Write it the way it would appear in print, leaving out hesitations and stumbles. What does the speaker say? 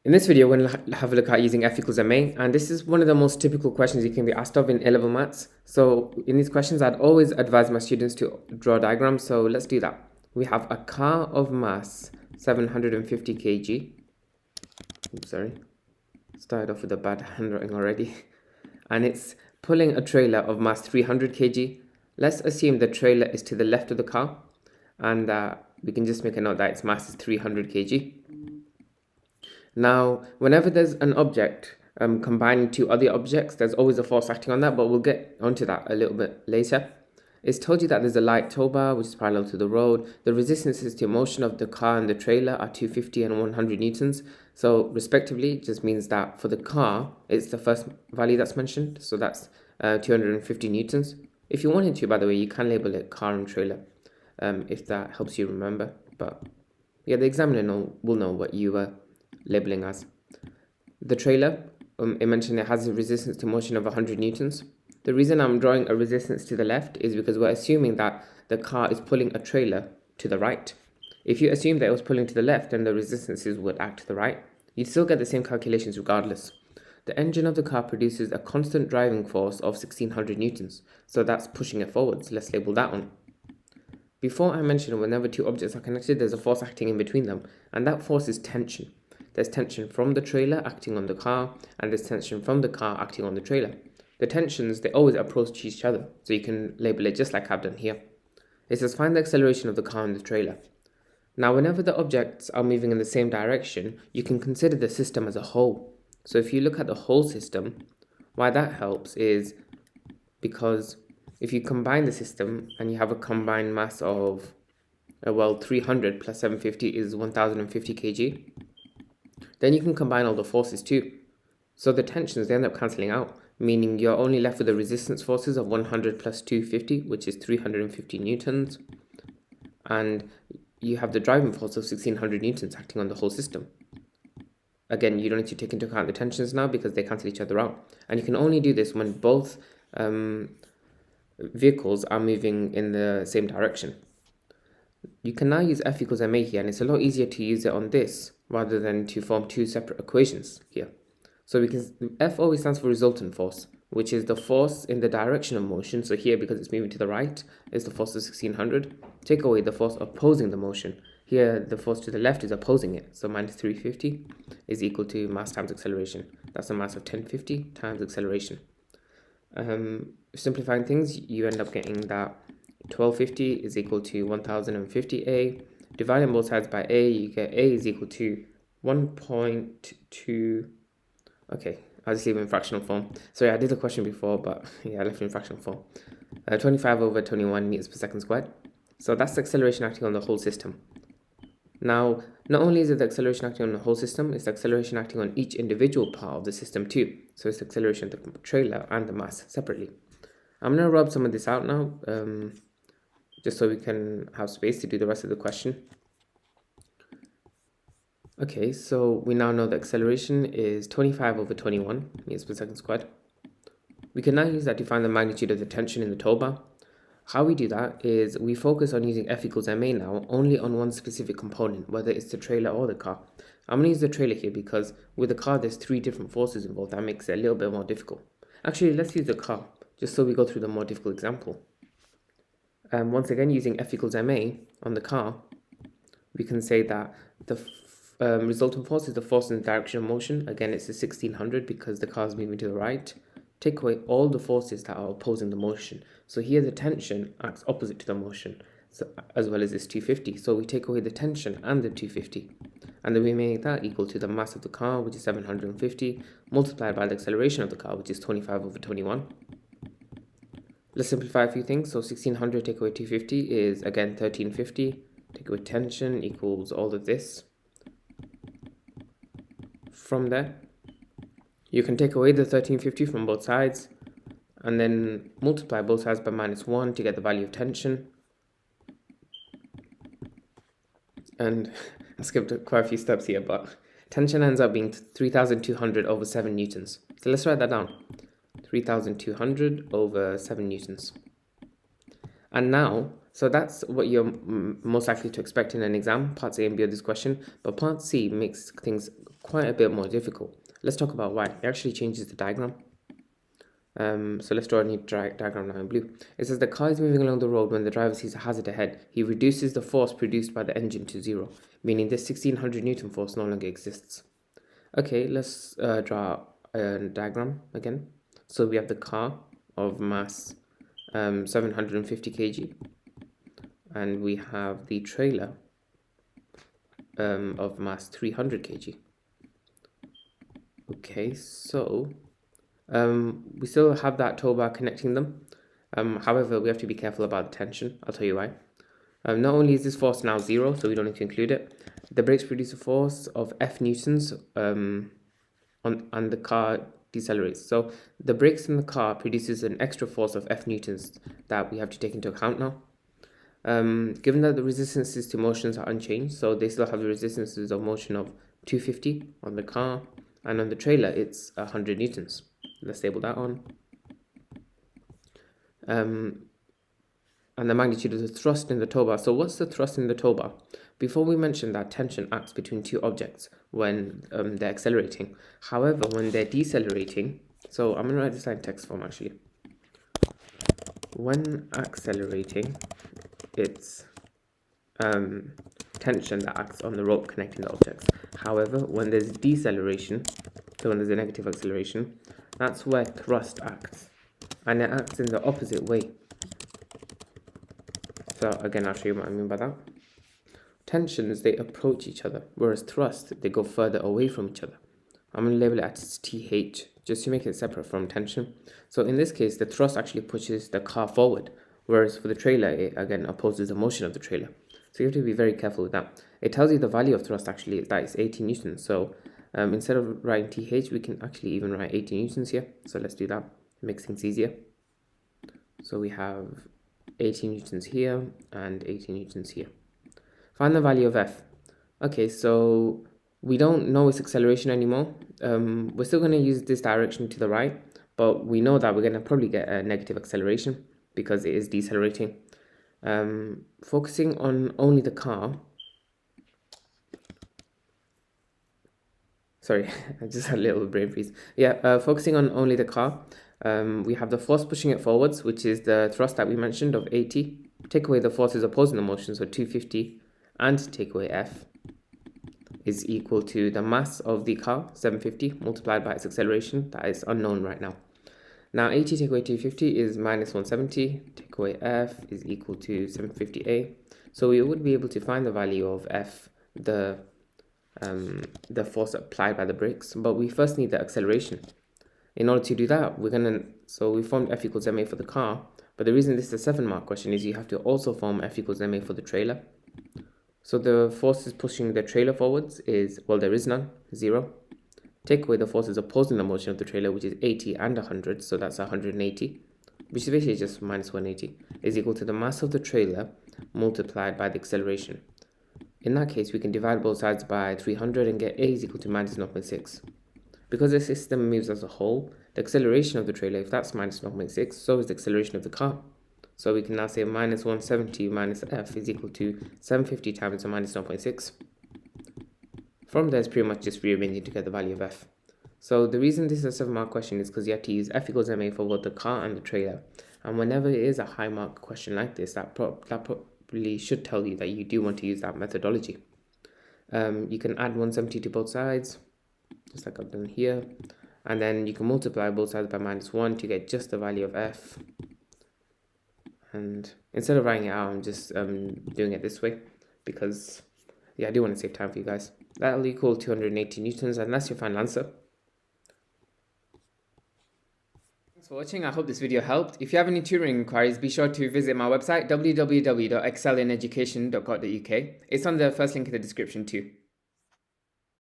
In this video, we're going to have a look at using F equals MA, and this is one of the most typical questions you can be asked of in A-level maths. So in these questions, I'd always advise my students to draw diagrams, so let's do that. We have a car of mass 750 kg. Oops, sorry. Started off with a bad handwriting already. And it's pulling a trailer of mass 300 kg. Let's assume the trailer is to the left of the car, and we can just make a note that its mass is 300 kg. Now, whenever there's an object combining two other objects, there's always a force acting on that, but we'll get onto that a little bit later. It's told you that there's a light tow bar which is parallel to the road. The resistances to motion of the car and the trailer are 250 and 100 newtons. So respectively, it just means that for the car, it's the first value that's mentioned. So that's 250 newtons. If you wanted to, by the way, you can label it car and trailer if that helps you remember. But yeah, the examiner will know what you were labeling as. The trailer, it mentioned it has a resistance to motion of 100 newtons. The reason I'm drawing a resistance to the left is because we're assuming that the car is pulling a trailer to the right. If you assume that it was pulling to the left, then the resistances would act to the right. You'd still get the same calculations regardless. The engine of the car produces a constant driving force of 1600 newtons, so that's pushing it forwards. Let's label that one. Before I mentioned whenever two objects are connected, there's a force acting in between them, and that force is tension. There's tension from the trailer acting on the car, and there's tension from the car acting on the trailer. The tensions, they always approach each other, so you can label it just like I've done here. It says find the acceleration of the car and the trailer. Now, whenever the objects are moving in the same direction, you can consider the system as a whole. So if you look at the whole system, why that helps is because if you combine the system and you have a combined mass of, 300 plus 750 is 1050 kg, then you can combine all the forces too. So the tensions, they end up cancelling out, meaning you're only left with the resistance forces of 100 plus 250, which is 350 newtons. And you have the driving force of 1600 newtons acting on the whole system. Again, you don't need to take into account the tensions now because they cancel each other out. And you can only do this when both vehicles are moving in the same direction. You can now use F equals MA here, and it's a lot easier to use it on this rather than to form two separate equations here. So F always stands for resultant force, which is the force in the direction of motion. So here, because it's moving to the right, is the force of 1600. Take away the force opposing the motion. Here, the force to the left is opposing it. So minus 350 is equal to mass times acceleration. That's a mass of 1050 times acceleration. Simplifying things, you end up getting that 1250 is equal to 1050A. Dividing both sides by A, you get A is equal to 1.2. Okay, I'll just leave it in fractional form. Sorry, I did the question before, but yeah, I left it in fractional form. 25 over 21 meters per second squared. So that's the acceleration acting on the whole system. Now, not only is it the acceleration acting on the whole system, it's the acceleration acting on each individual part of the system too. So it's the acceleration of the trailer and the mass separately. I'm going to rub some of this out now, just so we can have space to do the rest of the question. Okay, so we now know the acceleration is 25 over 21 meters per second squared. We can now use that to find the magnitude of the tension in the tow bar. How we do that is we focus on using F equals MA now only on one specific component, whether it's the trailer or the car. I'm going to use the trailer here because with the car there's three different forces involved. That makes it a little bit more difficult. Actually, let's use the car just so we go through the more difficult example. Once again, using F equals MA on the car, we can say that the resultant force is the force in the direction of motion. Again, it's the 1600 because the car is moving to the right. Take away all the forces that are opposing the motion. So here the tension acts opposite to the motion, so, as well as this 250. So we take away the tension and the 250. And then we make that equal to the mass of the car, which is 750, multiplied by the acceleration of the car, which is 25 over 21. Let's simplify a few things. So 1600 take away 250 is, again, 1350. Take away tension equals all of this. From there, you can take away the 1350 from both sides and then multiply both sides by minus 1 to get the value of tension. And I skipped quite a few steps here, but tension ends up being 3200 over 7 newtons. So let's write that down. 3200 over 7 newtons. And now, so that's what you're most likely to expect in an exam, parts A and B of this question, but part C makes things quite a bit more difficult. Let's talk about why. It actually changes the diagram. So let's draw a new diagram now in blue. It says the car is moving along the road when the driver sees a hazard ahead. He reduces the force produced by the engine to 0, meaning this 1600 Newton force no longer exists. Okay, let's draw a diagram again. So we have the car of mass 750 kg, and we have the trailer of mass 300 kg. Okay, so we still have that tow bar connecting them. However, we have to be careful about the tension. I'll tell you why. Not only is this force now 0, so we don't need to include it, the brakes produce a force of F newtons and the car decelerates. So the brakes in the car produces an extra force of F newtons that we have to take into account now. Given that the resistances to motions are unchanged, so they still have the resistances of motion of 250 on the car, and on the trailer it's 100 newtons. Let's label that on. And the magnitude of the thrust in the tow bar. So what's the thrust in the tow bar? Before we mentioned that tension acts between two objects when they're accelerating. However, when they're decelerating, so I'm going to write this in text form actually. When accelerating, it's tension that acts on the rope connecting the objects. However, when there's deceleration, so when there's a negative acceleration, that's where thrust acts, and it acts in the opposite way. So again, I'll show you what I mean by that. Tensions, they approach each other, whereas thrust, they go further away from each other. I'm going to label it as TH, just to make it separate from tension. So in this case, the thrust actually pushes the car forward, whereas for the trailer, it again opposes the motion of the trailer. So you have to be very careful with that. It tells you the value of thrust actually, that is 80 newtons. So instead of writing TH, we can actually even write 80 newtons here. So let's do that, it makes things easier. So we have 80 newtons here and 80 newtons here. Find the value of F. Okay, so we don't know its acceleration anymore. We're still going to use this direction to the right, but we know that we're going to probably get a negative acceleration because it is decelerating. Focusing on only the car. Sorry, I just had a little brain freeze. Yeah, focusing on only the car. We have the force pushing it forwards, which is the thrust that we mentioned of 80. Take away the forces opposing the motion, so 250, and take away F is equal to the mass of the car, 750, multiplied by its acceleration, that is unknown right now. Now 80 take away 250 is minus 170, take away F is equal to 750A. So we would be able to find the value of F, the force applied by the brakes, but we first need the acceleration. In order to do that, so we formed F equals ma for the car, but the reason this is a 7-mark question is you have to also form F equals ma for the trailer. So the forces pushing the trailer forwards is, well, there is none, 0. Take away the forces opposing the motion of the trailer, which is 80 and 100, so that's 180, which is basically just minus 180, is equal to the mass of the trailer multiplied by the acceleration. In that case, we can divide both sides by 300 and get A is equal to minus 0.6. Because the system moves as a whole, the acceleration of the trailer, if that's minus 0.6, so is the acceleration of the car. So we can now say minus 170 minus F is equal to 750 times the minus 0.6. From there, it's pretty much just rearranging to get the value of F. So the reason this is a 7-mark question is because you have to use F equals ma for both the car and the trailer. And whenever it is a high-mark question like this, that probably should tell you that you do want to use that methodology. You can add 170 to both sides, just like I've done here, and then you can multiply both sides by minus 1 to get just the value of F. And instead of writing it out, I'm just doing it this way because, yeah, I do want to save time for you guys. That'll equal 280 newtons, and that's your final answer. Thanks for watching. I hope this video helped. If you have any tutoring inquiries, be sure to visit my website, www.excellineducation.co.uk. It's on the first link in the description too.